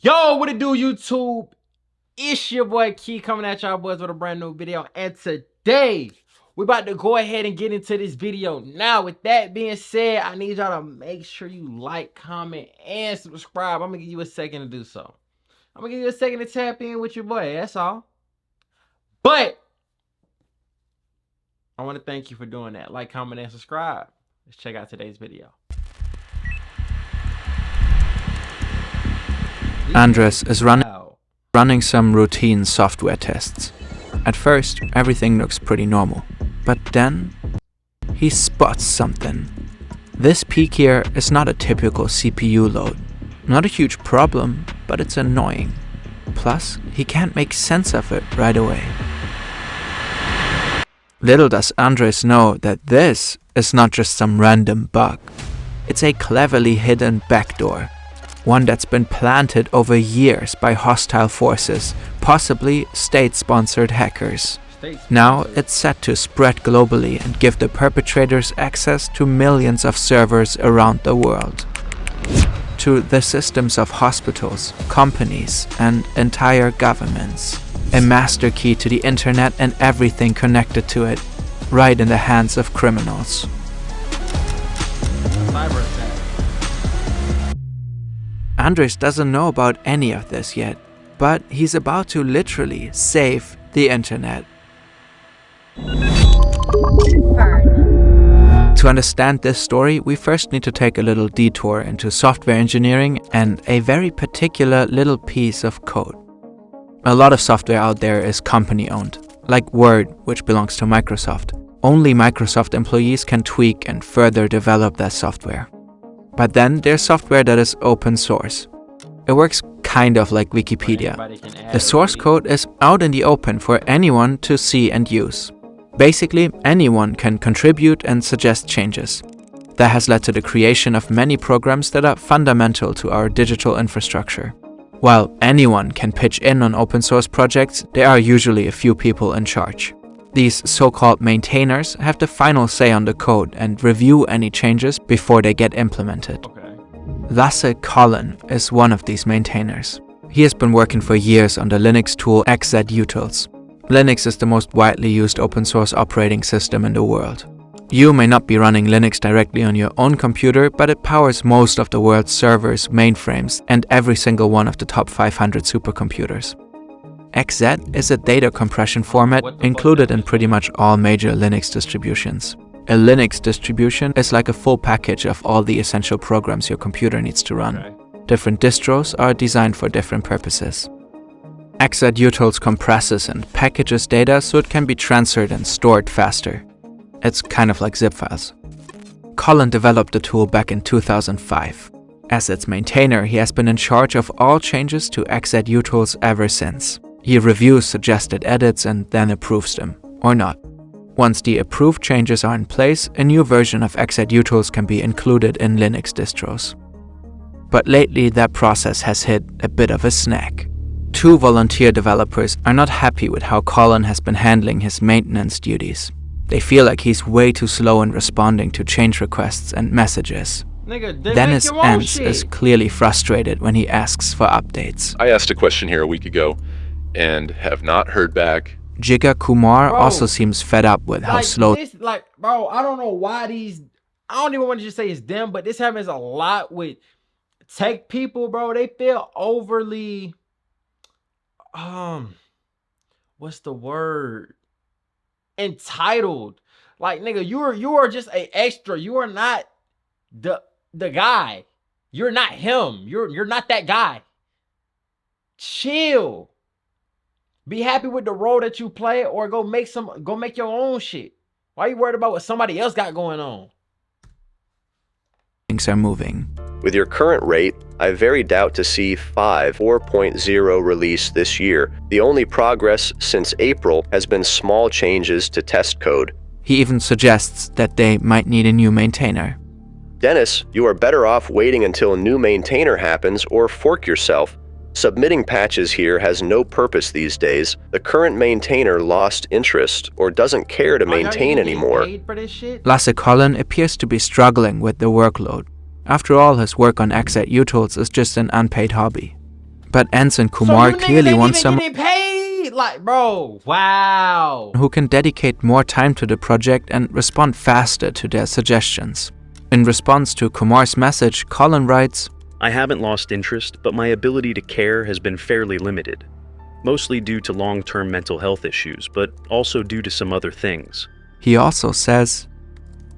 Yo, what it do, YouTube? It's your boy Key coming at y'all boys with a brand new video. And today, we're about to go ahead and get into this video. Now, with that being said, I need y'all to make sure you like, comment, and subscribe. I'm going to give you a second to do so. I'm going to give you a second to tap in with your boy. That's all. But, I want to thank you for doing that. Like, comment, and subscribe. Let's check out today's video. Andres is running some routine software tests. At first, everything looks pretty normal, but then he spots something. This peak here is not a typical CPU load. Not a huge problem, but it's annoying. Plus, he can't make sense of it right away. Little does Andres know that this is not just some random bug. It's a cleverly hidden backdoor. One that's been planted over years by hostile forces, possibly state-sponsored hackers. Now it's set to spread globally and give the perpetrators access to millions of servers around the world. To the systems of hospitals, companies, and entire governments. A master key to the internet and everything connected to it, right in the hands of criminals. Andres doesn't know about any of this yet, but he's about to literally save the internet. To understand this story, we first need to take a little detour into software engineering and a very particular little piece of code. A lot of software out there is company-owned, like Word, which belongs to Microsoft. Only Microsoft employees can tweak and further develop that software. But then there's software that is open source. It works kind of like Wikipedia. The source code is out in the open for anyone to see and use. Basically, anyone can contribute and suggest changes. That has led to the creation of many programs that are fundamental to our digital infrastructure. While anyone can pitch in on open source projects, there are usually a few people in charge. These so-called maintainers have the final say on the code and review any changes before they get implemented. Lasse Collin is one of these maintainers. He has been working for years on the Linux tool xzutils. Linux is the most widely used open source operating system in the world. You may not be running Linux directly on your own computer, but it powers most of the world's servers, mainframes, and every single one of the top 500 supercomputers. XZ is a data compression format included in pretty much all major Linux distributions. A Linux distribution is like a full package of all the essential programs your computer needs to run. Different distros are designed for different purposes. xzutils compresses and packages data so it can be transferred and stored faster. It's kind of like zip files. Collin developed the tool back in 2005. As its maintainer, he has been in charge of all changes to xzutils ever since. He reviews suggested edits and then approves them, or not. Once the approved changes are in place, a new version of xzutils can be included in Linux distros. But lately that process has hit a bit of a snag. Two volunteer developers are not happy with how Collin has been handling his maintenance duties. They feel like he's way too slow in responding to change requests and messages. Dennis Ents is clearly frustrated when he asks for updates. I asked a question here a week ago and have not heard back. Jigar Kumar also seems fed up with how slow. Bro, I don't know why these. I don't even want to just say it's them, but this happens a lot with tech people, bro. They feel overly. What's the word? Entitled. Like, nigga, you are just a extra. You are not the guy. You're not him. You're not that guy. Chill. Be happy with the role that you play, or go make your own shit. Why are you worried about what somebody else got going on? Things are moving. With your current rate, I very doubt to see 4.0 release this year. The only progress since April has been small changes to test code. He even suggests that they might need a new maintainer. Dennis, you are better off waiting until a new maintainer happens or fork yourself. Submitting patches here has no purpose these days. The current maintainer lost interest or doesn't care to maintain anymore. Lasse Collin appears to be struggling with the workload. After all, his work on xzutils is just an unpaid hobby. But Ensign So Kumar you niggas clearly ain't wants even someone getting paid? Like, bro, wow. who can dedicate more time to the project and respond faster to their suggestions. In response to Kumar's message, Colin writes, I haven't lost interest, but my ability to care has been fairly limited. Mostly due to long-term mental health issues, but also due to some other things. He also says,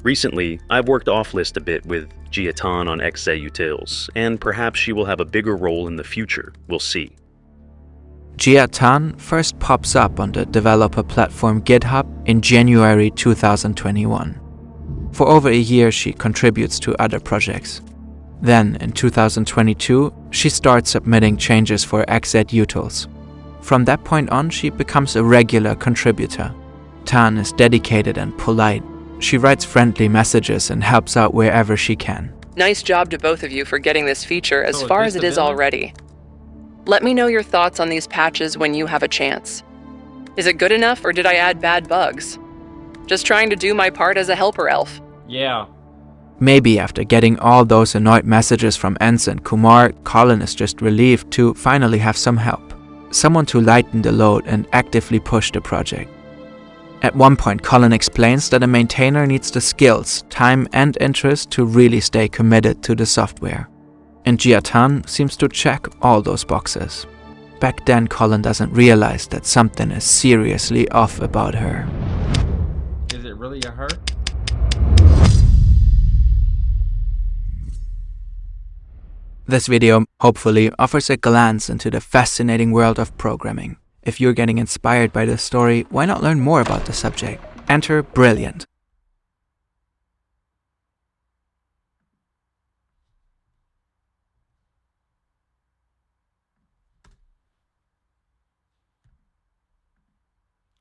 Recently, I've worked off-list a bit with Giatan on XZ Utils, and perhaps she will have a bigger role in the future, we'll see. Giatan first pops up on the developer platform GitHub in January 2021. For over a year, she contributes to other projects. Then, in 2022, she starts submitting changes for XZ Utils. From that point on, she becomes a regular contributor. Tan is dedicated and polite. She writes friendly messages and helps out wherever she can. Nice job to both of you for getting this feature as So far is as this it the is villain? already. Let me know your thoughts on these patches when you have a chance. Is it good enough or did I add bad bugs? Just trying to do my part as a helper elf. Yeah. Maybe after getting all those annoyed messages from Ensign Kumar, Colin is just relieved to finally have some help. Someone to lighten the load and actively push the project. At one point, Colin explains that a maintainer needs the skills, time and interest to really stay committed to the software. And Giatan seems to check all those boxes. Back then, Colin doesn't realize that something is seriously off about her. Is it really a her? This video, hopefully, offers a glance into the fascinating world of programming. If you're getting inspired by this story, why not learn more about the subject? Enter Brilliant.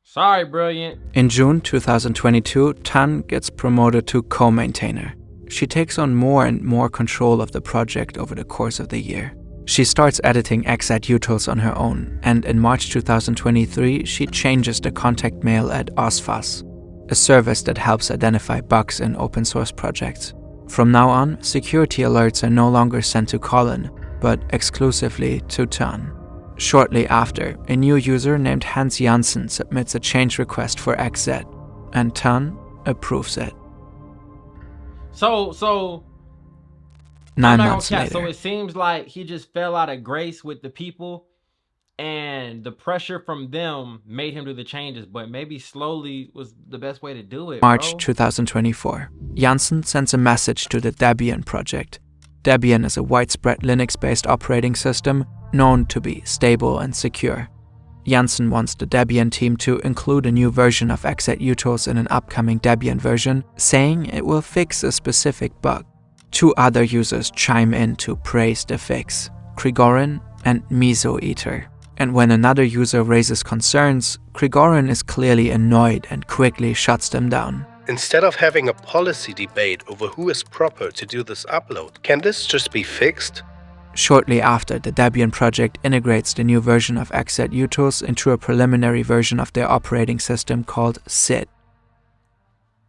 Sorry, Brilliant. In June 2022, Tan gets promoted to co-maintainer. She takes on more and more control of the project over the course of the year. She starts editing XZ Utils on her own, and in March 2023, she changes the contact mail at OSFAS, a service that helps identify bugs in open source projects. From now on, security alerts are no longer sent to Colin, but exclusively to Tan. Shortly after, a new user named Hans Janssen submits a change request for XZ, and Tan approves it. So 9 I'm not months gonna cap. later. So it seems like he just fell out of grace with the people, and the pressure from them made him do the changes. But maybe slowly was the best way to do it. March bro. 2024, Janssen sends a message to the Debian project. Debian is a widespread Linux-based operating system known to be stable and secure. Janssen wants the Debian team to include a new version of XZ Utils in an upcoming Debian version, saying it will fix a specific bug. Two other users chime in to praise the fix, Grigorin and Miso Eater. And when another user raises concerns, Grigorin is clearly annoyed and quickly shuts them down. Instead of having a policy debate over who is proper to do this upload, can this just be fixed? Shortly after, the Debian project integrates the new version of XZ Utils into a preliminary version of their operating system called SID.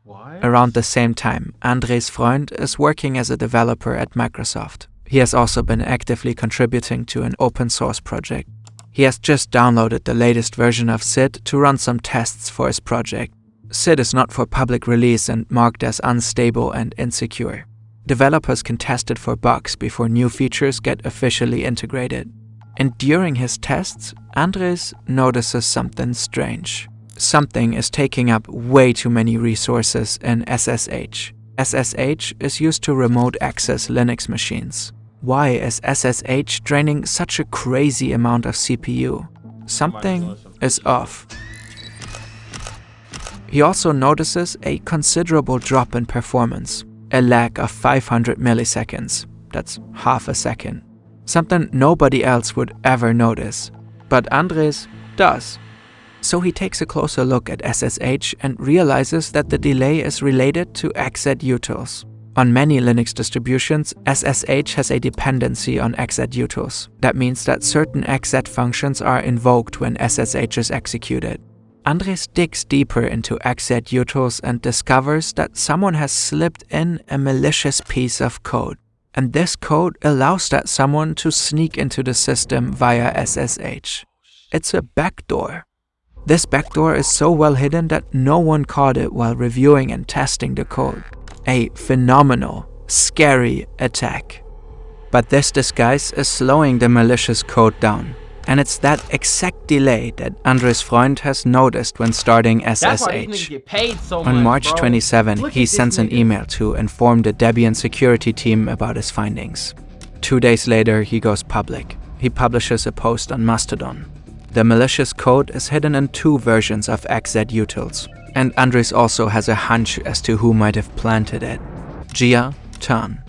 What? Around the same time, Andres Freund is working as a developer at Microsoft. He has also been actively contributing to an open source project. He has just downloaded the latest version of SID to run some tests for his project. SID is not for public release and marked as unstable and insecure. Developers can test it for bugs before new features get officially integrated. And during his tests, Andres notices something strange. Something is taking up way too many resources in SSH. SSH is used to remote access Linux machines. Why is SSH draining such a crazy amount of CPU? Something is off. He also notices a considerable drop in performance. A lag of 500 milliseconds. That's half a second. Something nobody else would ever notice. But Andres does. So he takes a closer look at SSH and realizes that the delay is related to XZ Utils. On many Linux distributions, SSH has a dependency on XZ Utils. That means that certain XZ functions are invoked when SSH is executed. Andres digs deeper into XZ Utils and discovers that someone has slipped in a malicious piece of code. And this code allows that someone to sneak into the system via SSH. It's a backdoor. This backdoor is so well hidden that no one caught it while reviewing and testing the code. A phenomenal, scary attack. But this disguise is slowing the malicious code down. And it's that exact delay that Andres' Freund has noticed when starting That's why these SSH. niggas get paid so much, On March bro. 27, Look he at this sends an nigga. email to inform the Debian security team about his findings. 2 days later, he goes public. He publishes a post on Mastodon. The malicious code is hidden in 2 versions of xzutils, and Andres also has a hunch as to who might have planted it. Jia Tan.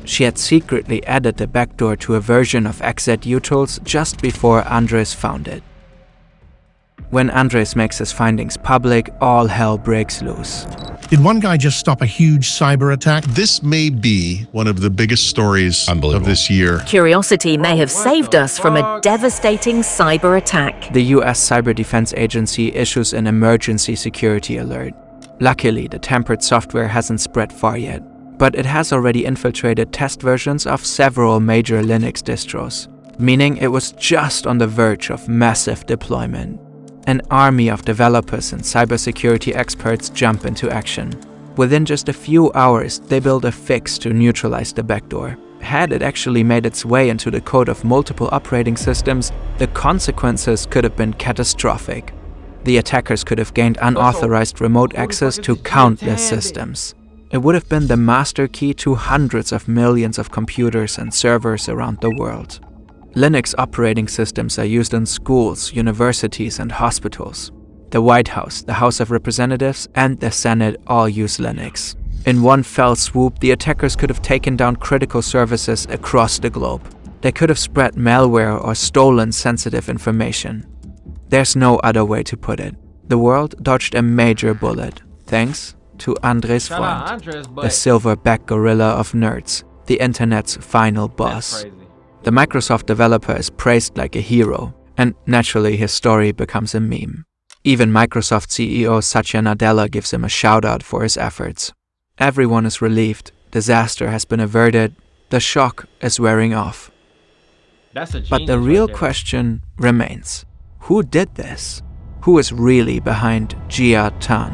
She had secretly added the backdoor to a version of xzutils just before Andres found it. When Andres makes his findings public, all hell breaks loose. Did one guy just stop a huge cyber attack? This may be one of the biggest stories of this year. Curiosity may have What saved the us from a fuck? devastating cyber attack. The US Cyber Defense Agency issues an emergency security alert. Luckily, the tampered software hasn't spread far yet, but it has already infiltrated test versions of several major Linux distros, meaning it was just on the verge of massive deployment. An army of developers and cybersecurity experts jump into action. Within just a few hours, they build a fix to neutralize the backdoor. Had it actually made its way into the code of multiple operating systems, the consequences could have been catastrophic. The attackers could have gained unauthorized remote access to countless systems. It would have been the master key to hundreds of millions of computers and servers around the world. Linux operating systems are used in schools, universities, and hospitals. The White House, the House of Representatives, and the Senate all use Linux. In one fell swoop, the attackers could have taken down critical services across the globe. They could have spread malware or stolen sensitive information. There's no other way to put it. The world dodged a major bullet, thanks to Andres Shout out Freund, Andres, but the silverback gorilla of nerds, the internet's final that's boss. crazy. The Microsoft developer is praised like a hero, and naturally his story becomes a meme. Even Microsoft CEO Satya Nadella gives him a shout-out for his efforts. Everyone is relieved, disaster has been averted, the shock is wearing off. That's a But the genius real right there. question remains. Who did this? Who is really behind Jia Tan?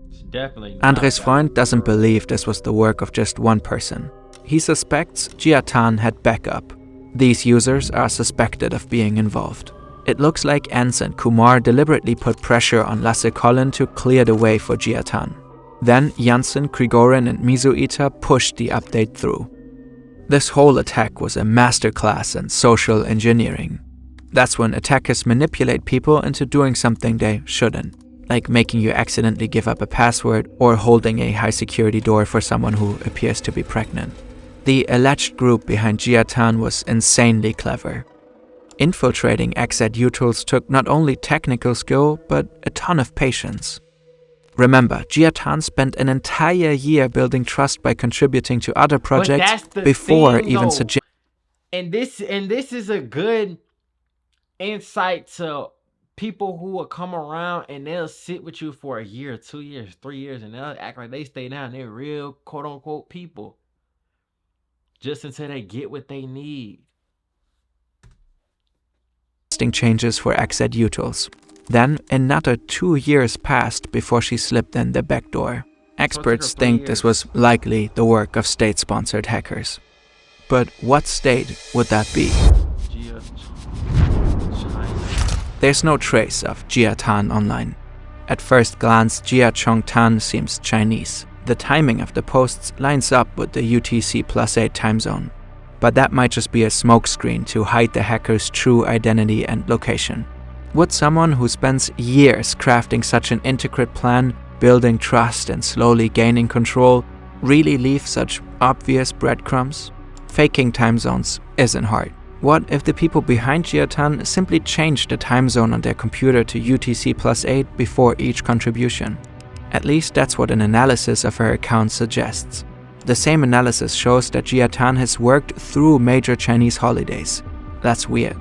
It's definitely not Andres that. Freund doesn't believe this was the work of just one person. He suspects Jia Tan had backup. These users are suspected of being involved. It looks like Ens and Kumar deliberately put pressure on Lasse Collin to clear the way for Jia Tan. Then Janssen, Grigorin, and Mizuita pushed the update through. This whole attack was a masterclass in social engineering. That's when attackers manipulate people into doing something they shouldn't, like making you accidentally give up a password or holding a high-security door for someone who appears to be pregnant. The alleged group behind Jia Tan was insanely clever. Infiltrating xzutils took not only technical skill, but a ton of patience. Remember, Jia Tan spent an entire year building trust by contributing to other projects that's the before thing, even though. suggesting. And this is a good insight to people who will come around and they'll sit with you for a year, 2 years, 3 years, and they'll act like they stay down. They're real quote unquote people. Just until they get what they need. Changes for xzutils. Then another 2 years passed before she slipped in the back door. Experts her 3 think this was likely the work of state-sponsored hackers. But what state would that be? China. There's no trace of Jia Tan online. At first glance, Jia Chong Tan seems Chinese. The timing of the posts lines up with the UTC+8 time zone. But that might just be a smokescreen to hide the hacker's true identity and location. Would someone who spends years crafting such an intricate plan, building trust and slowly gaining control, really leave such obvious breadcrumbs? Faking time zones isn't hard. What if the people behind Jia Tan simply changed the time zone on their computer to UTC+8 before each contribution? At least that's what an analysis of her account suggests. The same analysis shows that Jia Tan has worked through major Chinese holidays. That's weird.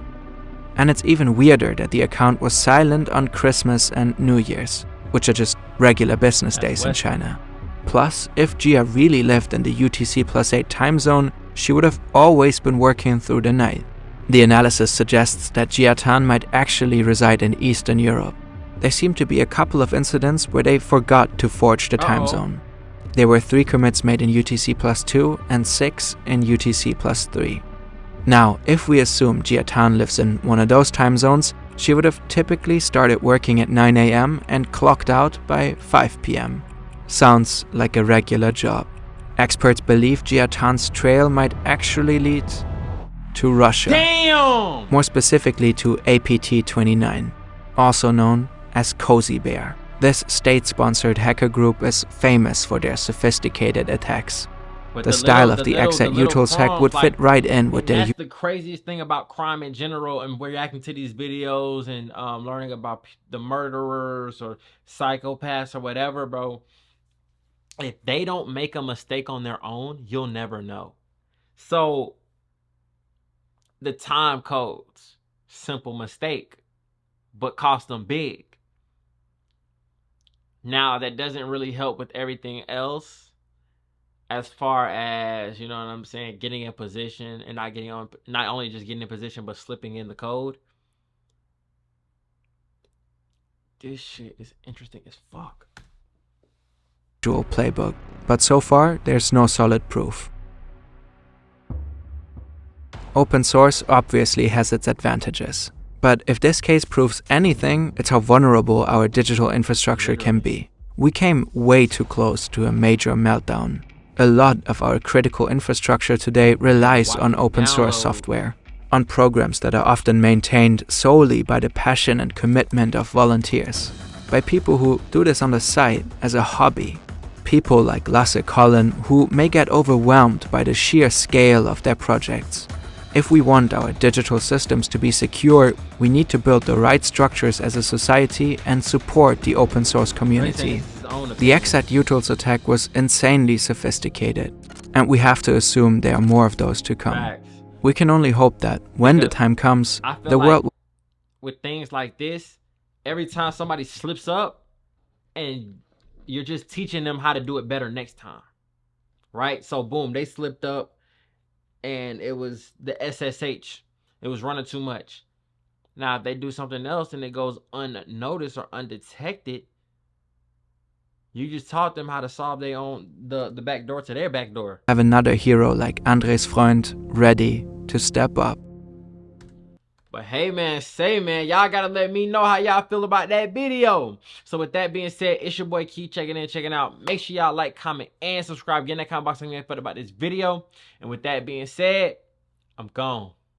And it's even weirder that the account was silent on Christmas and New Year's, which are just regular business days in China. Plus, if Gia really lived in the UTC+8 time zone, she would have always been working through the night. The analysis suggests that Gia Tan might actually reside in Eastern Europe. There seem to be a couple of incidents where they forgot to forge the time zone. There were 3 commits made in UTC+2 and 6 in UTC+3. Now, if we assume Gia Tan lives in one of those time zones, she would have typically started working at 9 AM and clocked out by 5 PM. Sounds like a regular job. Experts believe Gia Tan's trail might actually lead to Russia. Damn! More specifically to APT-29, also known as Cozy Bear. This state-sponsored hacker group is famous for their sophisticated attacks. The style of the Exat-Utils hack would fit right in with their... That's the craziest thing about crime in general, and reacting to these videos and learning about the murderers or psychopaths or whatever, bro. If they don't make a mistake on their own, you'll never know. So, the time codes, simple mistake, but cost them big. Now, that doesn't really help with everything else. As far as, you know what I'm saying, getting in position and not only just getting in position, but slipping in the code. This shit is interesting as fuck. Playbook, but so far there's no solid proof. Open source obviously has its advantages, but if this case proves anything, it's how vulnerable our digital infrastructure can be. We came way too close to a major meltdown. A lot of our critical infrastructure today relies on open source software, on programs that are often maintained solely by the passion and commitment of volunteers, by people who do this on the side as a hobby. People like Lasse Collin, who may get overwhelmed by the sheer scale of their projects. If we want our digital systems to be secure, we need to build the right structures as a society and support the open source community. The Exat-Utils attack was insanely sophisticated, and we have to assume there are more of those to come. We can only hope that when the time comes, the world... With things like this, every time somebody slips up, and you're just teaching them how to do it better next time, right? So boom, they slipped up, and it was the SSH. It was running too much. Now, if they do something else and it goes unnoticed or undetected, you just taught them how to solve their own the back door to their back door. Have another hero like Andres Freund ready to step up. But hey man, y'all gotta let me know how y'all feel about that video. So with that being said, it's your boy Key checking in, checking out. Make sure y'all like, comment, and subscribe. Get in that comment box and get about this video. And with that being said, I'm gone.